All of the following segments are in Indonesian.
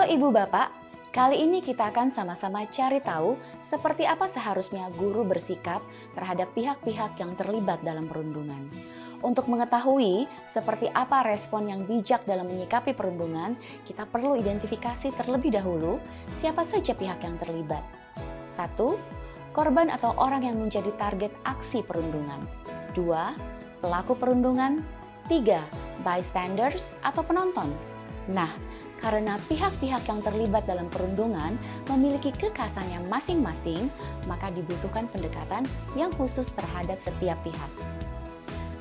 Ibu Bapak, kali ini kita akan sama-sama cari tahu seperti apa seharusnya guru bersikap terhadap pihak-pihak yang terlibat dalam perundungan. Untuk mengetahui seperti apa respon yang bijak dalam menyikapi perundungan, kita perlu identifikasi terlebih dahulu siapa saja pihak yang terlibat. 1. Korban atau orang yang menjadi target aksi perundungan. 2. Pelaku perundungan. 3. Bystanders atau penonton. Nah, karena pihak-pihak yang terlibat dalam perundungan memiliki kekhasannya masing-masing, maka dibutuhkan pendekatan yang khusus terhadap setiap pihak.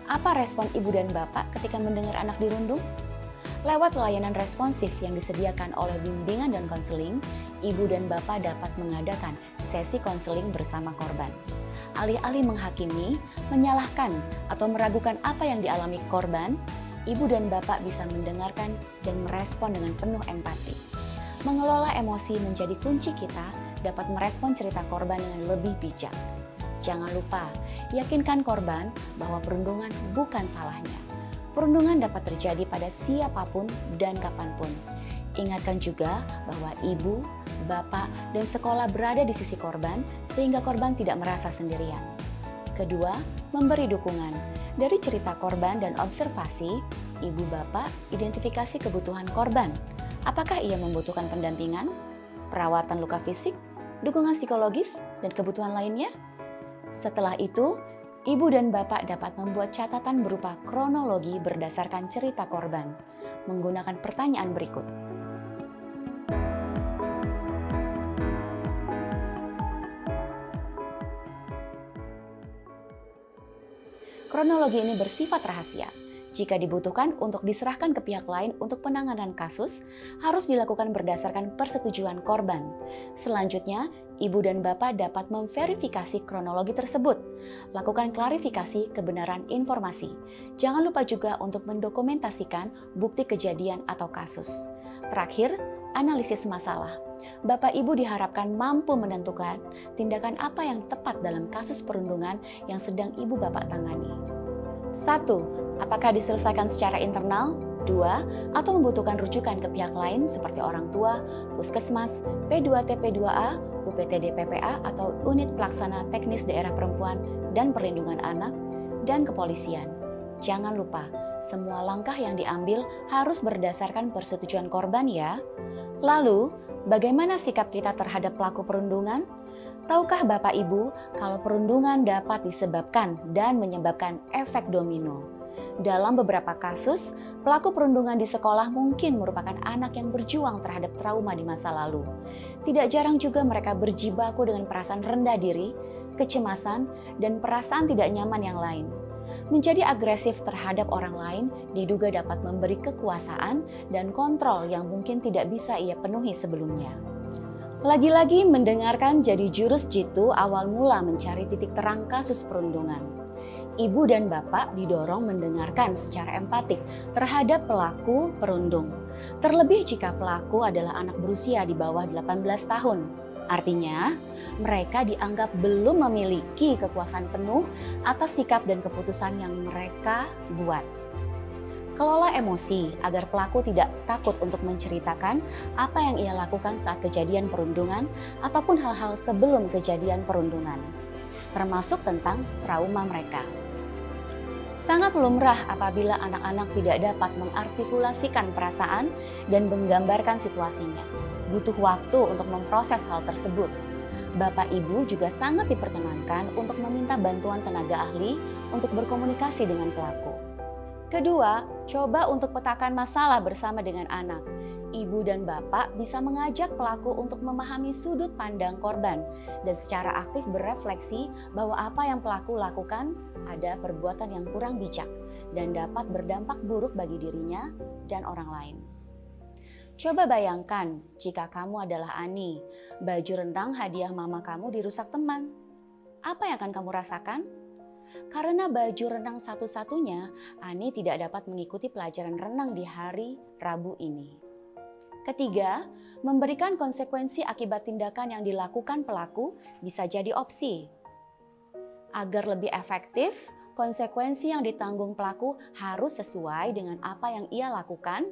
Apa respon ibu dan bapak ketika mendengar anak dirundung? Lewat layanan responsif yang disediakan oleh bimbingan dan konseling, ibu dan bapak dapat mengadakan sesi konseling bersama korban. Alih-alih menghakimi, menyalahkan, atau meragukan apa yang dialami korban, ibu dan bapak bisa mendengarkan dan merespon dengan penuh empati. Mengelola emosi menjadi kunci kita dapat merespon cerita korban dengan lebih bijak. Jangan lupa, yakinkan korban bahwa perundungan bukan salahnya. Perundungan dapat terjadi pada siapapun dan kapanpun. Ingatkan juga bahwa ibu, bapak, dan sekolah berada di sisi korban sehingga korban tidak merasa sendirian. Kedua, memberi dukungan. Dari cerita korban dan observasi, ibu bapak identifikasi kebutuhan korban. Apakah ia membutuhkan pendampingan, perawatan luka fisik, dukungan psikologis, dan kebutuhan lainnya? Setelah itu, ibu dan bapak dapat membuat catatan berupa kronologi berdasarkan cerita korban, menggunakan pertanyaan berikut. Kronologi ini bersifat rahasia. Jika dibutuhkan untuk diserahkan ke pihak lain untuk penanganan kasus, harus dilakukan berdasarkan persetujuan korban. Selanjutnya, ibu dan bapak dapat memverifikasi kronologi tersebut. Lakukan klarifikasi kebenaran informasi. Jangan lupa juga untuk mendokumentasikan bukti kejadian atau kasus. Terakhir, analisis masalah. Bapak Ibu diharapkan mampu menentukan tindakan apa yang tepat dalam kasus perundungan yang sedang Ibu Bapak tangani. 1. Apakah diselesaikan secara internal? 2. Atau membutuhkan rujukan ke pihak lain seperti orang tua, puskesmas, P2T P2A, UPTD PPA atau Unit Pelaksana Teknis Daerah Perempuan dan Perlindungan Anak, dan kepolisian. Jangan lupa, semua langkah yang diambil harus berdasarkan persetujuan korban ya. Lalu, bagaimana sikap kita terhadap pelaku perundungan? Tahukah Bapak Ibu kalau perundungan dapat disebabkan dan menyebabkan efek domino? Dalam beberapa kasus, pelaku perundungan di sekolah mungkin merupakan anak yang berjuang terhadap trauma di masa lalu. Tidak jarang juga mereka berjibaku dengan perasaan rendah diri, kecemasan, dan perasaan tidak nyaman yang lain. Menjadi agresif terhadap orang lain diduga dapat memberi kekuasaan dan kontrol yang mungkin tidak bisa ia penuhi sebelumnya. Lagi-lagi mendengarkan jadi jurus jitu awal mula mencari titik terang kasus perundungan. Ibu dan bapak didorong mendengarkan secara empatik terhadap pelaku perundung. Terlebih jika pelaku adalah anak berusia di bawah 18 tahun. Artinya, mereka dianggap belum memiliki kekuasaan penuh atas sikap dan keputusan yang mereka buat. Kelola emosi agar pelaku tidak takut untuk menceritakan apa yang ia lakukan saat kejadian perundungan ataupun hal-hal sebelum kejadian perundungan, termasuk tentang trauma mereka. Sangat lumrah apabila anak-anak tidak dapat mengartikulasikan perasaan dan menggambarkan situasinya. Butuh waktu untuk memproses hal tersebut. Bapak Ibu juga sangat diperkenankan untuk meminta bantuan tenaga ahli untuk berkomunikasi dengan pelaku. Kedua, coba untuk petakan masalah bersama dengan anak. Ibu dan bapak bisa mengajak pelaku untuk memahami sudut pandang korban dan secara aktif berefleksi bahwa apa yang pelaku lakukan ada perbuatan yang kurang bijak dan dapat berdampak buruk bagi dirinya dan orang lain. Coba bayangkan jika kamu adalah Ani, baju renang hadiah mama kamu dirusak teman. Apa yang akan kamu rasakan? Karena baju renang satu-satunya, Ani tidak dapat mengikuti pelajaran renang di hari Rabu ini. Ketiga, memberikan konsekuensi akibat tindakan yang dilakukan pelaku bisa jadi opsi. Agar lebih efektif, konsekuensi yang ditanggung pelaku harus sesuai dengan apa yang ia lakukan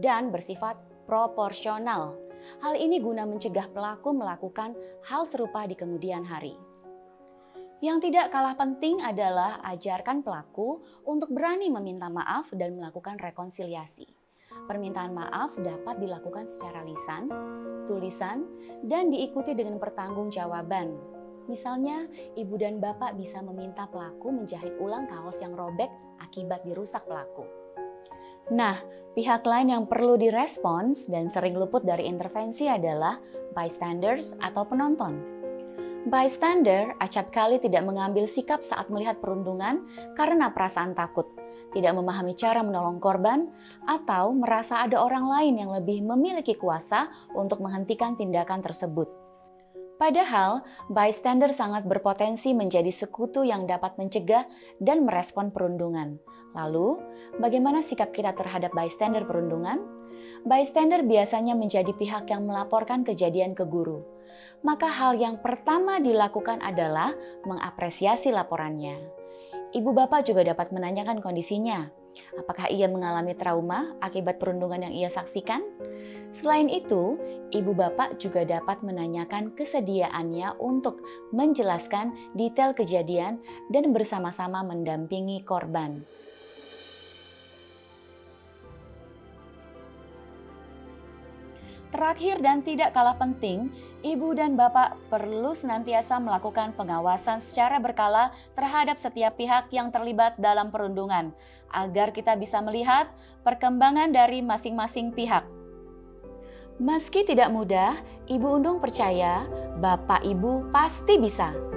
dan bersifat proporsional. Hal ini guna mencegah pelaku melakukan hal serupa di kemudian hari. Yang tidak kalah penting adalah ajarkan pelaku untuk berani meminta maaf dan melakukan rekonsiliasi. Permintaan maaf dapat dilakukan secara lisan, tulisan, dan diikuti dengan pertanggungjawaban. Misalnya, ibu dan bapak bisa meminta pelaku menjahit ulang kaos yang robek akibat dirusak pelaku. Nah, pihak lain yang perlu direspons dan sering luput dari intervensi adalah bystanders atau penonton. Bystander acap kali tidak mengambil sikap saat melihat perundungan karena perasaan takut, tidak memahami cara menolong korban, atau merasa ada orang lain yang lebih memiliki kuasa untuk menghentikan tindakan tersebut. Padahal, bystander sangat berpotensi menjadi sekutu yang dapat mencegah dan merespon perundungan. Lalu, bagaimana sikap kita terhadap bystander perundungan? Bystander biasanya menjadi pihak yang melaporkan kejadian ke guru. Maka hal yang pertama dilakukan adalah mengapresiasi laporannya. Ibu bapak juga dapat menanyakan kondisinya. Apakah ia mengalami trauma akibat perundungan yang ia saksikan? Selain itu, ibu bapak juga dapat menanyakan kesediaannya untuk menjelaskan detail kejadian dan bersama-sama mendampingi korban. Terakhir dan tidak kalah penting, ibu dan bapak perlu senantiasa melakukan pengawasan secara berkala terhadap setiap pihak yang terlibat dalam perundungan, agar kita bisa melihat perkembangan dari masing-masing pihak. Meski tidak mudah, Ibu Undung percaya bapak ibu pasti bisa.